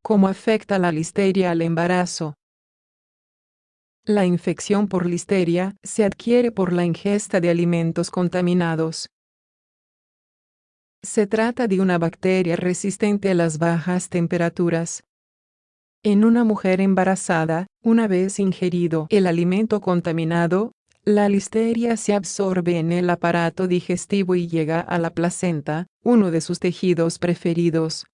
¿Cómo afecta la listeria al embarazo? La infección por listeria se adquiere por la ingesta de alimentos contaminados. Se trata de una bacteria resistente a las bajas temperaturas. En una mujer embarazada, una vez ingerido el alimento contaminado, la listeria se absorbe en el aparato digestivo y llega a la placenta, uno de sus tejidos preferidos.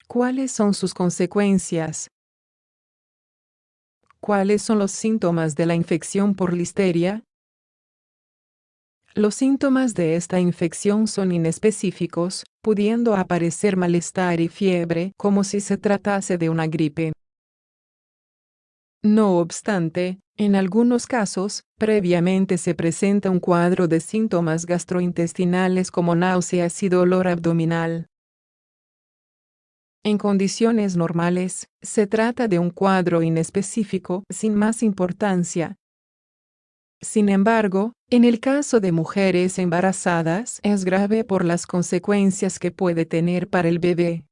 ¿Cuáles son sus consecuencias? ¿Cuáles son los síntomas de la infección por listeria? Los síntomas de esta infección son inespecíficos, pudiendo aparecer malestar y fiebre como si se tratase de una gripe. No obstante, en algunos casos, previamente se presenta un cuadro de síntomas gastrointestinales como náuseas y dolor abdominal. En condiciones normales, se trata de un cuadro inespecífico sin más importancia. Sin embargo, en el caso de mujeres embarazadas es grave por las consecuencias que puede tener para el bebé.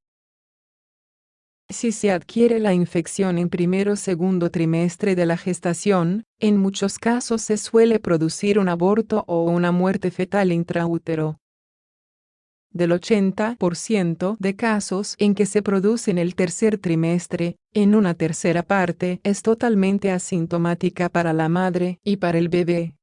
Si se adquiere la infección en primero o segundo trimestre de la gestación, en muchos casos se suele producir un aborto o una muerte fetal intraútero. Del 80% de casos en que se produce en el tercer trimestre, en una tercera parte es totalmente asintomática para la madre y para el bebé.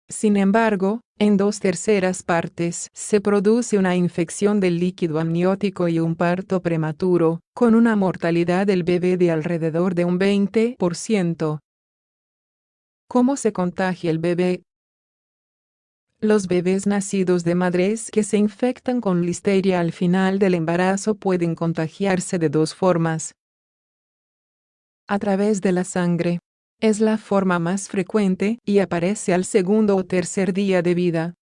Sin embargo, en 2/3 partes se produce una infección del líquido amniótico y un parto prematuro, con una mortalidad del bebé de alrededor de un 20%. ¿Cómo se contagia el bebé? Los bebés nacidos de madres que se infectan con listeria al final del embarazo pueden contagiarse de dos formas. A través de la sangre. Es la forma más frecuente y aparece al segundo o tercer día de vida.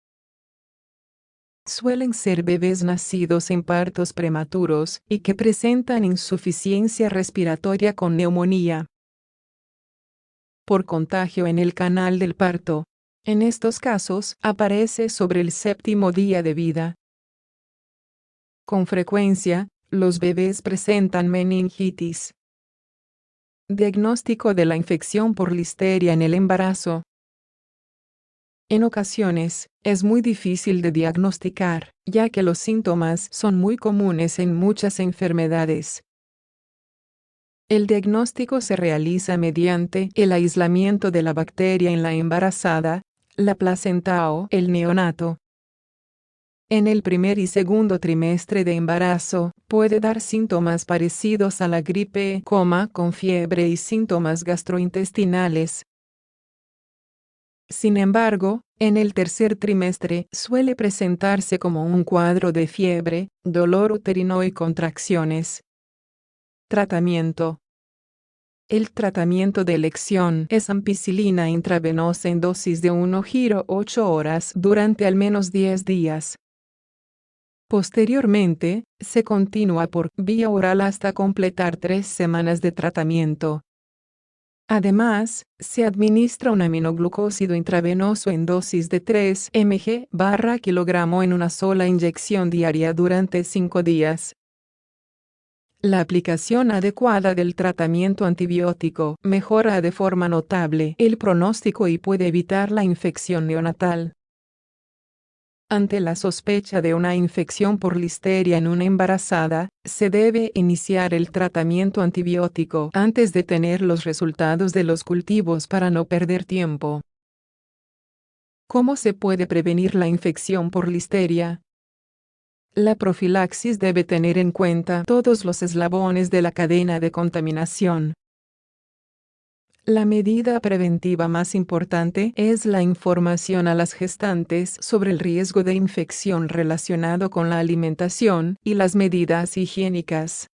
Suelen ser bebés nacidos en partos prematuros y que presentan insuficiencia respiratoria con neumonía. Por contagio en el canal del parto. En estos casos, aparece sobre el 7º día de vida. Con frecuencia, los bebés presentan meningitis. Diagnóstico de la infección por listeria en el embarazo. En ocasiones, es muy difícil de diagnosticar, ya que los síntomas son muy comunes en muchas enfermedades. El diagnóstico se realiza mediante el aislamiento de la bacteria en la embarazada, la placenta o el neonato. En el primer y segundo trimestre de embarazo, puede dar síntomas parecidos a la gripe, con fiebre y síntomas gastrointestinales. Sin embargo, en el tercer trimestre suele presentarse como un cuadro de fiebre, dolor uterino y contracciones. Tratamiento. El tratamiento de elección es ampicilina intravenosa en dosis de 1,8 horas durante al menos 10 días. Posteriormente, se continúa por vía oral hasta completar 3 semanas de tratamiento. Además, se administra un aminoglucósido intravenoso en dosis de 3 mg/kg en una sola inyección diaria durante 5 días. La aplicación adecuada del tratamiento antibiótico mejora de forma notable el pronóstico y puede evitar la infección neonatal. Ante la sospecha de una infección por listeria en una embarazada, se debe iniciar el tratamiento antibiótico antes de tener los resultados de los cultivos para no perder tiempo. ¿Cómo se puede prevenir la infección por listeria? La profilaxis debe tener en cuenta todos los eslabones de la cadena de contaminación. La medida preventiva más importante es la información a las gestantes sobre el riesgo de infección relacionado con la alimentación y las medidas higiénicas.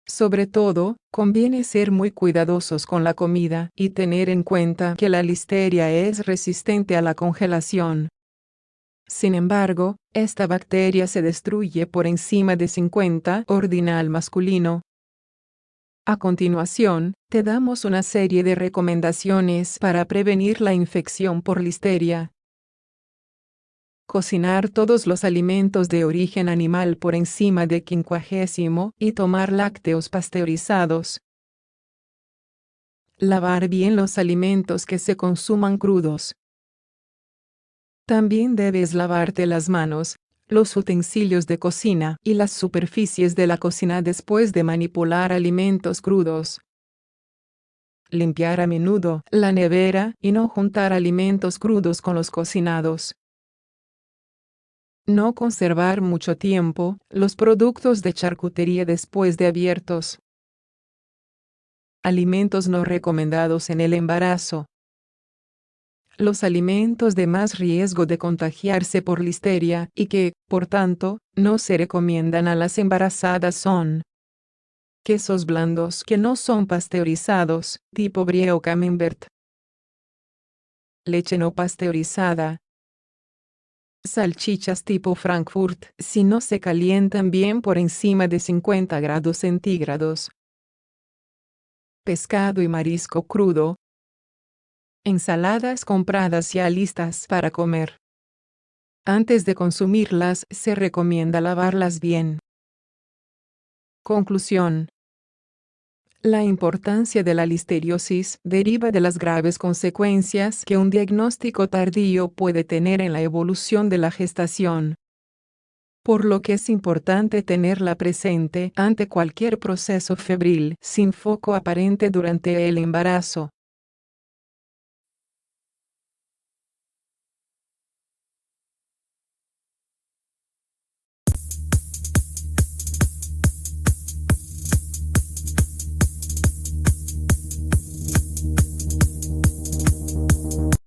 Sobre todo, conviene ser muy cuidadosos con la comida y tener en cuenta que la listeria es resistente a la congelación. Sin embargo, esta bacteria se destruye por enzima de 50 ordinal masculino. A continuación, te damos una serie de recomendaciones para prevenir la infección por listeria. Cocinar todos los alimentos de origen animal por encima de 50 y tomar lácteos pasteurizados. Lavar bien los alimentos que se consuman crudos. También debes lavarte las manos, los utensilios de cocina y las superficies de la cocina después de manipular alimentos crudos. Limpiar a menudo la nevera y no juntar alimentos crudos con los cocinados. No conservar mucho tiempo los productos de charcutería después de abiertos. Alimentos no recomendados en el embarazo. Los alimentos de más riesgo de contagiarse por listeria y que, por tanto, no se recomiendan a las embarazadas son: quesos blandos que no son pasteurizados, tipo brie o camembert; leche no pasteurizada; salchichas tipo Frankfurt si no se calientan bien por encima de 50 grados centígrados; pescado y marisco crudo; ensaladas compradas ya listas para comer. Antes de consumirlas se recomienda lavarlas bien. Conclusión. La importancia de la listeriosis deriva de las graves consecuencias que un diagnóstico tardío puede tener en la evolución de la gestación, por lo que es importante tenerla presente ante cualquier proceso febril sin foco aparente durante el embarazo.